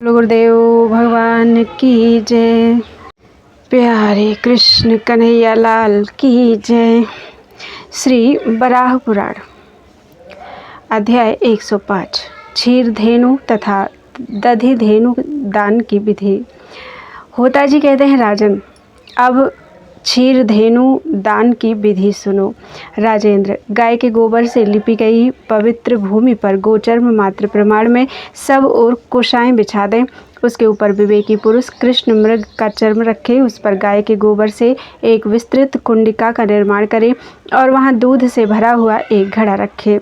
गुरुदेव भगवान की जय। प्यारे कृष्ण कन्हैया लाल की जय। श्री वराह पुराण अध्याय 105 क्षीर धेनु तथा दधि धेनु दान की विधि। होता जी कहते हैं, राजन अब क्षीर धेनु दान की विधि सुनो। राजेंद्र, गाय के गोबर से लिपी गई पवित्र भूमि पर गोचर्म मात्र प्रमाण में सब और कुशाएं बिछा दें। उसके ऊपर विवेकी पुरुष कृष्ण मृग का चर्म रखे, उस पर गाय के गोबर से एक विस्तृत कुंडिका का निर्माण करे और वहां दूध से भरा हुआ एक घड़ा रखे।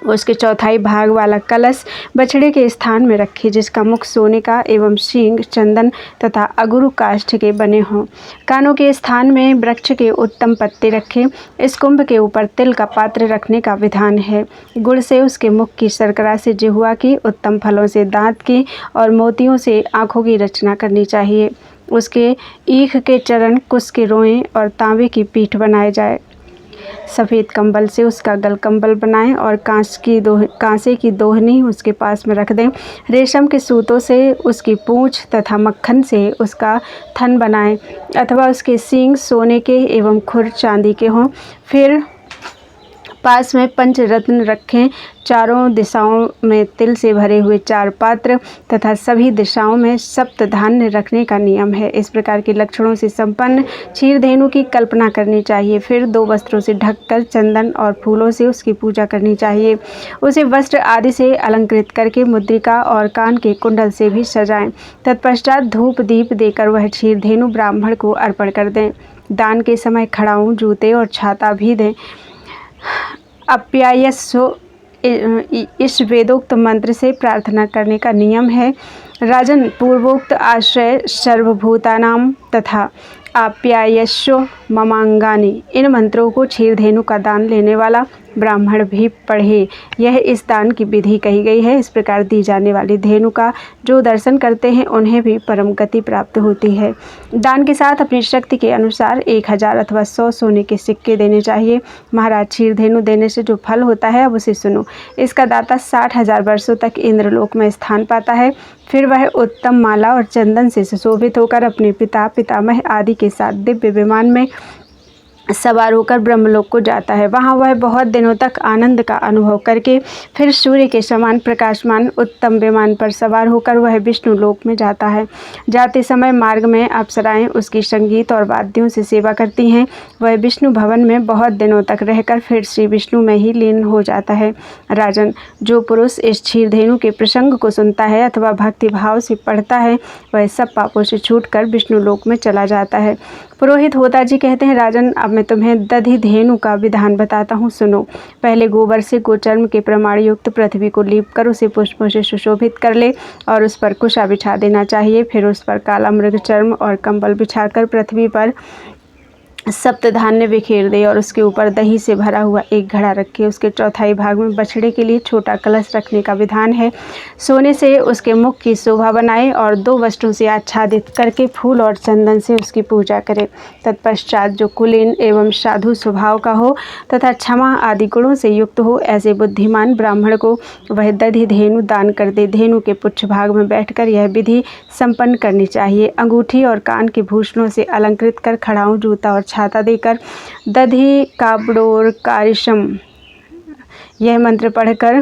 उसके चौथाई भाग वाला कलश बछड़े के स्थान में रखे, जिसका मुख सोने का एवं सींग चंदन तथा अगुरु काष्ठ के बने हों। कानों के स्थान में वृक्ष के उत्तम पत्ते रखे। इस कुंभ के ऊपर तिल का पात्र रखने का विधान है। गुड़ से उसके मुख की, शर्करा से जिह्वा की, उत्तम फलों से दांत की और मोतियों से आँखों की रचना करनी चाहिए। उसके ईख के चरण, कुश के रोएं और तांबे की पीठ बनाए जाए। सफ़ेद कंबल से उसका गल कंबल बनाएं और कांसे की दोहनी उसके पास में रख दें। रेशम के सूतों से उसकी पूंछ तथा मक्खन से उसका थन बनाएं अथवा उसके सींग सोने के एवं खुर चांदी के हों। फिर पास में पंचरत्न रखें। चारों दिशाओं में तिल से भरे हुए 4 पात्र तथा सभी दिशाओं में सप्त धान्य रखने का नियम है। इस प्रकार के लक्षणों से संपन्न क्षीरधेनु की कल्पना करनी चाहिए। फिर 2 वस्त्रों से ढककर चंदन और फूलों से उसकी पूजा करनी चाहिए। उसे वस्त्र आदि से अलंकृत करके मुद्रिका और कान के कुंडल से भी सजाएं। तत्पश्चात धूप दीप देकर वह क्षीरधेनु ब्राह्मण को अर्पण कर दें। दान के समय खड़ाऊँ, जूते और छाता भी दें। अप्यायस्व इस वेदोक्त मंत्र से प्रार्थना करने का नियम है। राजन, पूर्वोक्त आश्रय सर्वभूतानां तथा आप्यायस्व ममांगानि, इन मंत्रों को क्षीरधेनु का दान लेने वाला ब्राह्मण भी पढ़े। यह इस दान की विधि कही गई है। इस प्रकार दी जाने वाली धेनु का जो दर्शन करते हैं उन्हें भी परम गति प्राप्त होती है। दान के साथ अपनी शक्ति के अनुसार 1000 अथवा 100 सोने के सिक्के देने चाहिए। महाराज, क्षीरधेनु देने से जो फल होता है अब उसे सुनो। इसका दाता 60,000 वर्षों तक इंद्रलोक में स्थान पाता है। फिर वह उत्तम माला और चंदन से सुशोभित होकर अपने पिता, पितामह आदि के साथ दिव्य विमान में सवार होकर ब्रह्मलोक को जाता है। वहाँ वह बहुत दिनों तक आनंद का अनुभव करके फिर सूर्य के समान प्रकाशमान उत्तम विमान पर सवार होकर वह विष्णु लोक में जाता है। जाते समय मार्ग में अप्सराएं उसकी संगीत और वाद्यों से सेवा करती हैं। वह विष्णु भवन में बहुत दिनों तक रहकर फिर श्री विष्णु में ही लीन हो जाता है। राजन, जो पुरुष इस क्षीरधेनु के प्रसंग को सुनता है अथवा भक्ति भाव से पढ़ता है वह सब पापों से छूटकर विष्णु लोक में चला जाता है। पुरोहित होता जी कहते हैं, राजन अब मैं तुम्हें दधि धेनु का विधान बताता हूँ, सुनो। पहले गोबर से गोचर्म के प्रमाण युक्त पृथ्वी को लीप कर उसे पुष्पों से सुशोभित कर ले और उस पर कुशा बिछा देना चाहिए। फिर उस पर काला मृग चर्म और कंबल बिछाकर पृथ्वी पर सप्त धान्य बिखेर दे और उसके ऊपर दही से भरा हुआ एक घड़ा रखे। उसके चौथाई भाग में बछड़े के लिए छोटा कलश रखने का विधान है। सोने से उसके मुख की शोभा बनाए और 2 वस्त्रों से आच्छादित करके फूल और चंदन से उसकी पूजा करे। तत्पश्चात जो कुलीन एवं साधु स्वभाव का हो तथा क्षमा आदि गुणों से युक्त हो, ऐसे बुद्धिमान ब्राह्मण को वह दधि धेनु दान कर दे। धेनु के पुच्छ भाग में बैठकर यह विधि संपन्न करनी चाहिए। अंगूठी और कान के भूषणों से अलंकृत कर खड़ाऊँ, जूता और छाता देकर दधि काबडोर कारिशम यह मंत्र पढ़कर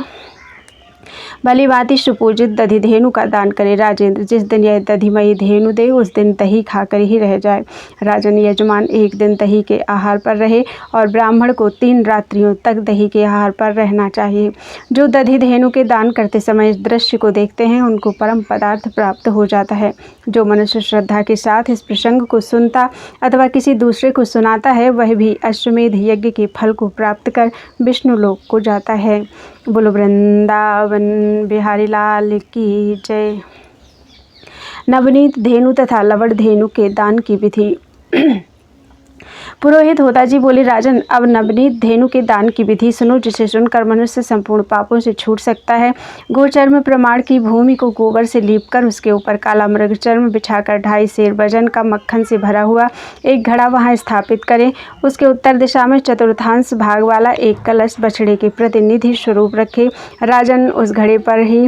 भली भांति सुपूजित दधि धेनु का दान करे। राजेंद्र, जिस दिन यह दधिमयी धेनु दे उस दिन दही खाकर ही रह जाए। राजन, यजमान एक दिन दही के आहार पर रहे और ब्राह्मण को 3 रात्रियों तक दही के आहार पर रहना चाहिए। जो दधि धेनु के दान करते समय इस दृश्य को देखते हैं उनको परम पदार्थ प्राप्त हो जाता है। जो मनुष्य श्रद्धा के साथ इस प्रसंग को सुनता अथवा किसी दूसरे को सुनाता है वह भी अश्वमेध यज्ञ के फल को प्राप्त कर विष्णु लोक को जाता है। बोलो वृंदावन बिहारी लाल की जय। नवनीत धेनु तथा लवण धेनु के दान की विधि। पुरोहित होता जी बोले, राजन अब नवनीत धेनु के दान की विधि सुनो, जिसे सुनकर मनुष्य संपूर्ण पापों से छूट सकता है। गोचर्म प्रमाण की भूमि को गोबर से लीपकर उसके ऊपर काला मृग चर्म बिछाकर 2.5 सेर वजन का मक्खन से भरा हुआ एक घड़ा वहां स्थापित करें। उसके उत्तर दिशा में चतुर्थांश भाग वाला एक कलश बछड़े के प्रतिनिधि स्वरूप रखे। राजन, उस घड़े पर ही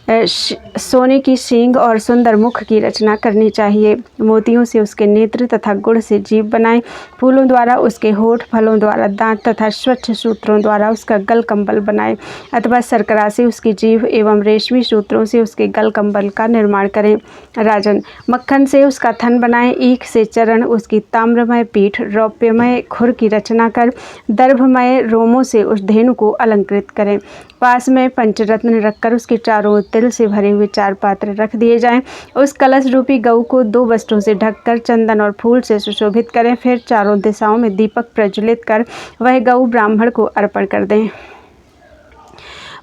सोने की सींग और सुंदर मुख की रचना करनी चाहिए। मोतियों से उसके नेत्र तथा गुड़ से जीभ बनाएं। फूलों द्वारा उसके होठ, फलों द्वारा दांत तथा स्वच्छ सूत्रों द्वारा उसका गल कंबल बनाएं, अथवा शर्करा से उसकी जीभ एवं रेशमी सूत्रों से उसके गल कंबल का निर्माण करें। राजन, मक्खन से उसका थन बनाएं, ईख से चरण, उसकी ताम्रमय पीठ, रौप्यमय खुर की रचना कर दर्भमय रोमों से उस धेनु को अलंकृत करें। पास में पंचरत्न रखकर उसके चारों ओर तिल से भरे हुए 4 पात्र रख दिए जाएं। उस कलश रूपी गऊ को 2 वस्त्रों से ढककर चंदन और फूल से सुशोभित करें। फिर चारों दिशाओं में दीपक प्रज्वलित कर वह गऊ ब्राह्मण को अर्पण कर दें।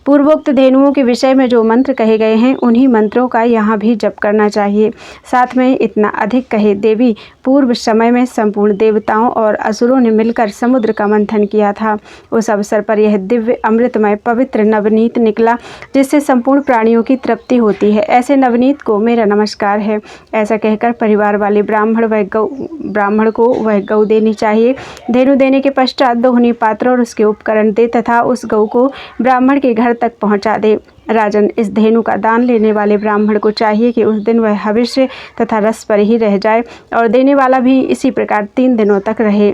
पूर्वोक्त धेनुओं के विषय में जो मंत्र कहे गए हैं उन्हीं मंत्रों का यहाँ भी जप करना चाहिए। साथ में इतना अधिक कहे, देवी, पूर्व समय में संपूर्ण देवताओं और असुरों ने मिलकर समुद्र का मंथन किया था। उस अवसर पर यह दिव्य अमृतमय पवित्र नवनीत निकला जिससे संपूर्ण प्राणियों की तृप्ति होती है। ऐसे नवनीत को मेरा नमस्कार है। ऐसा कहकर परिवार वाले ब्राह्मण को वह गऊ देनी चाहिए। धेनु देने के पश्चात दोहनी पात्र और उसके उपकरण दे तथा उस गऊ को ब्राह्मण के घर तक पहुंचा दे। राजन, इस धेनु का दान लेने वाले ब्राह्मण को चाहिए कि उस दिन वह हविष्य तथा रस पर ही रह जाए और देने वाला भी इसी प्रकार 3 दिनों तक रहे।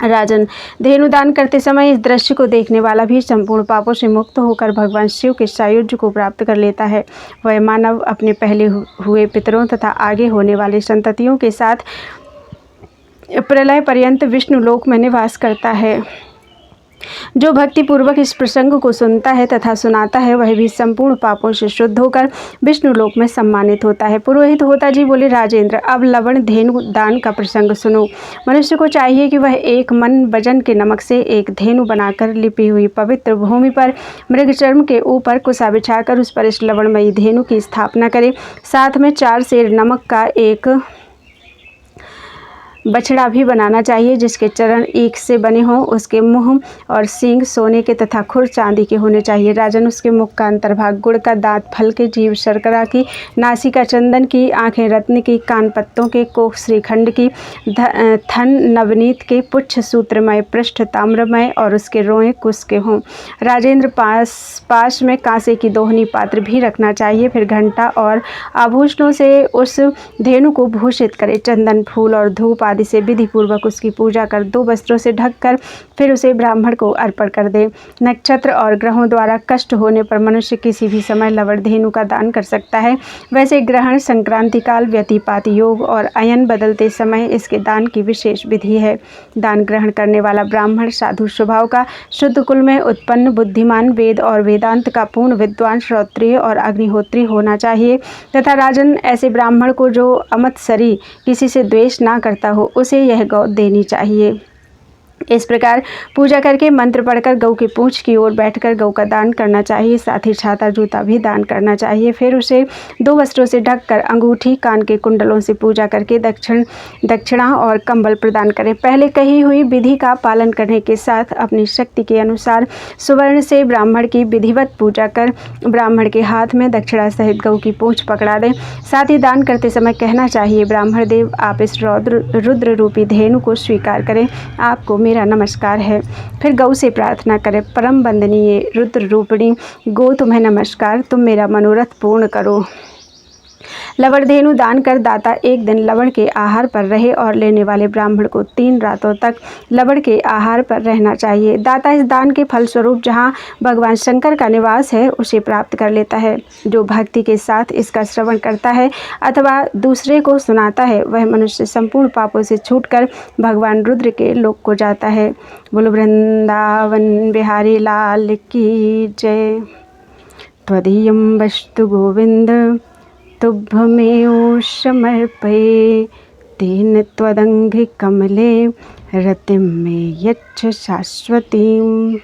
राजन, धेनु दान करते समय इस दृश्य को देखने वाला भी संपूर्ण पापों से मुक्त होकर भगवान शिव के सायुज्य को प्राप्त कर लेता है। वह मानव अपने पहले हुए पितरों तथा आगे होने वाले संततियों के साथ प्रलय पर्यंत विष्णु लोक में निवास करता है। जो भक्ति पूर्वक इस प्रसंग को सुनता है तथा सुनाता है वह भी संपूर्ण पापों से शुद्ध होकर विष्णु लोक में सम्मानित होता है। पुरोहित होता जी बोले, राजेंद्र, अब लवण धेनु दान का प्रसंग सुनो। मनुष्य को चाहिए कि वह एक मन वजन के नमक से एक धेनु बनाकर लिपी हुई पवित्र भूमि पर मृगचर्म के ऊपर कुसा बिछाकर उस पर इस लवणमयी धेनु की स्थापना करे। साथ में 4 सेर नमक का एक बछड़ा भी बनाना चाहिए जिसके चरण ईख से बने हों। उसके मुंह और सींग सोने के तथा खुर चांदी के होने चाहिए। राजन, उसके मुख का अंतर्भाग गुड़ का, दांत फल के, जीभ शर्करा की, नासिका चंदन की, आंखें रत्न की, कान पत्तों के, कोख श्रीखंड की, थन नवनीत के, पुच्छ सूत्रमय, पृष्ठ ताम्रमय और उसके रोएं कुश के हों। राजेंद्र, पास में कांसे की दोहनी पात्र भी रखना चाहिए। फिर घंटा और आभूषणों से उस धेनु को भूषित करे। चंदन, फूल और धूप आदि से विधि पूर्वक उसकी पूजा कर 2 वस्त्रों से ढककर फिर उसे ब्राह्मण को अर्पण कर दे। नक्षत्र और ग्रहों द्वारा कष्ट होने पर मनुष्य किसी भी समय लवण धेनु का दान कर सकता है। वैसे ग्रहण, संक्रांति काल, व्यतिपात योग और अयन बदलते समय इसके दान की विशेष विधि है। दान ग्रहण करने वाला ब्राह्मण साधु स्वभाव का, शुद्ध कुल में उत्पन्न, बुद्धिमान, वेद और वेदांत का पूर्ण विद्वान, श्रोत्रिय और अग्निहोत्री होना चाहिए। तथा राजन, ऐसे ब्राह्मण को जो अमत्सरी, किसी से द्वेष ना करता हो, उसे यह गौ देनी चाहिए। इस प्रकार पूजा करके मंत्र पढ़कर गऊ की पूंछ की ओर बैठकर गऊ का दान करना चाहिए। साथ ही छाता जूता भी दान करना चाहिए। फिर उसे 2 वस्त्रों से ढककर अंगूठी, कान के कुंडलों से पूजा करके दक्षिणा और कंबल प्रदान करें। पहले कही हुई विधि का पालन करने के साथ अपनी शक्ति के अनुसार सुवर्ण से ब्राह्मण की विधिवत पूजा कर ब्राह्मण के हाथ में दक्षिणा सहित गऊ की पूंछ पकड़ा दें। साथ ही दान करते समय कहना चाहिए, ब्राह्मण देव, आप इस रुद्र रूपी धेनु को स्वीकार करें, आपको मेरा नमस्कार है। फिर गौ से प्रार्थना करें, परम वंदनीय रुद्र रूपिणी गो, तुम्हें नमस्कार, तुम मेरा मनोरथ पूर्ण करो। लवण धेनु दान कर दाता एक दिन लवण के आहार पर रहे और लेने वाले ब्राह्मण को 3 रातों तक लवण के आहार पर रहना चाहिए। दाता इस दान के फलस्वरूप जहाँ भगवान शंकर का निवास है उसे प्राप्त कर लेता है। जो भक्ति के साथ इसका श्रवण करता है अथवा दूसरे को सुनाता है वह मनुष्य संपूर्ण पापों से छूटकर भगवान रुद्र के लोक को जाता है। बोलो वृंदावन बिहारी लाल की जय। त्वदीयं वस्तु गोविंद तुभ्यमेव समर्पये, तेन त्वदङ्घ्रिकमले रतिं मे यच्छ शाश्वतीम्।